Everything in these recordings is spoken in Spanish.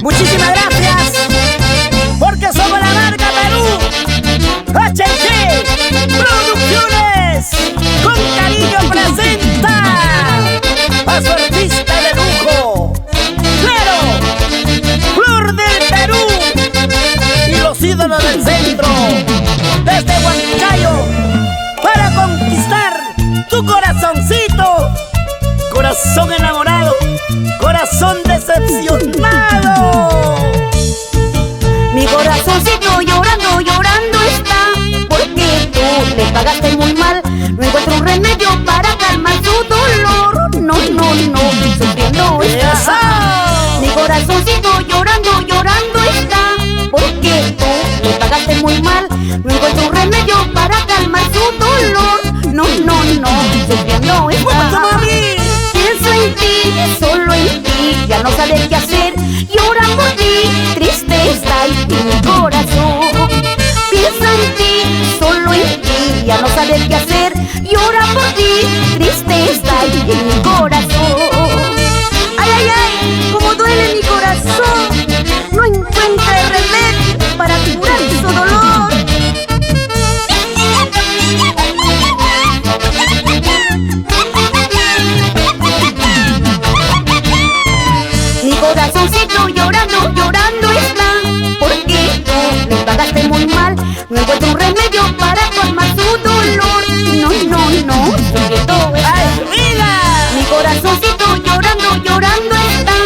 Muchísimas gracias, porque somos la marca Perú. H&G Producciones con cariño presenta a su artista de lujo, Claro, Flor del Perú, y los ídolos del centro, desde Huancayo, para conquistar tu corazoncito. Corazón enamorado, corazón decepcionado. Mi corazoncito llorando, llorando está, porque tú le pagaste muy mal. No encuentro un remedio para calmar su dolor. No, no, no, sufriendo está. Mi corazoncito llorando, llorando está, porque tú le pagaste muy mal. No encuentro un remedio para calmar su dolor. No, no, no, sufriendo está. Pienso en ti, solo en ti, ya no sabes qué hacer. Llora por ti, triste está en mi corazón. Piensa en ti, solo en ti, ya no sabes qué hacer. Llora por ti, triste está en mi corazón. Ay, ay, ay, cómo duele mi corazón. No encuentra el remedio para curar su dolor. Mi corazoncito llorando, llorando está, porque tú le pagaste muy mal. No encuentro un remedio para calmar su dolor. No, no, no, sufriendo está. Mi corazoncito llorando, llorando está,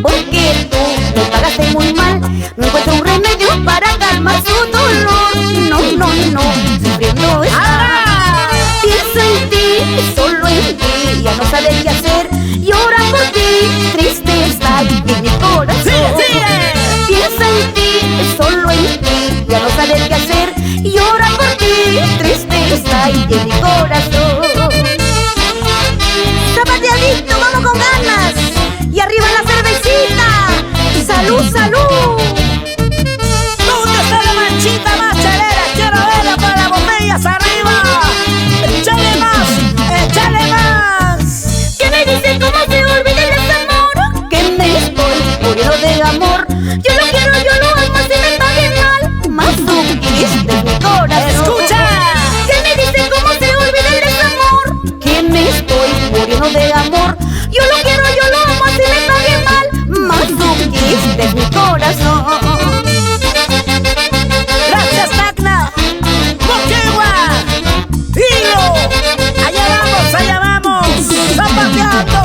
porque tú le pagaste muy mal. No encuentro un remedio para calmar su dolor. No, no, no, sufriendo está. Pienso en ti, solo en ti, ya no sabes qué hacer. Llora por ti, triste está en mi corazón. Piensa en ti, solo en ti, ya no sabes qué hacer. Llora por ti, triste está en mi corazón. Zapateadito, vamos con ganas. Y arriba la cervecita. Salud, salud. ¿Dónde está la manchita más chelera? Quiero verla para las botellas arriba. ¡Échale más! ¡Échale más! ¿Qué me dice cómo se olvida el desamor? Que me estoy muriendo de amor. Yo lo quiero, yo lo amo, si me pague mal. Más tú quisiste mi corazón. ¡Escucha! ¿Qué me dice cómo se olvida el desamor? Que me estoy muriendo de amor. Yo lo quiero, yo lo amo, si me pague mal. Más tú quisiste mi corazón. Gracias, Tacna, Moquegua, Hilo. Allá vamos, zapateando.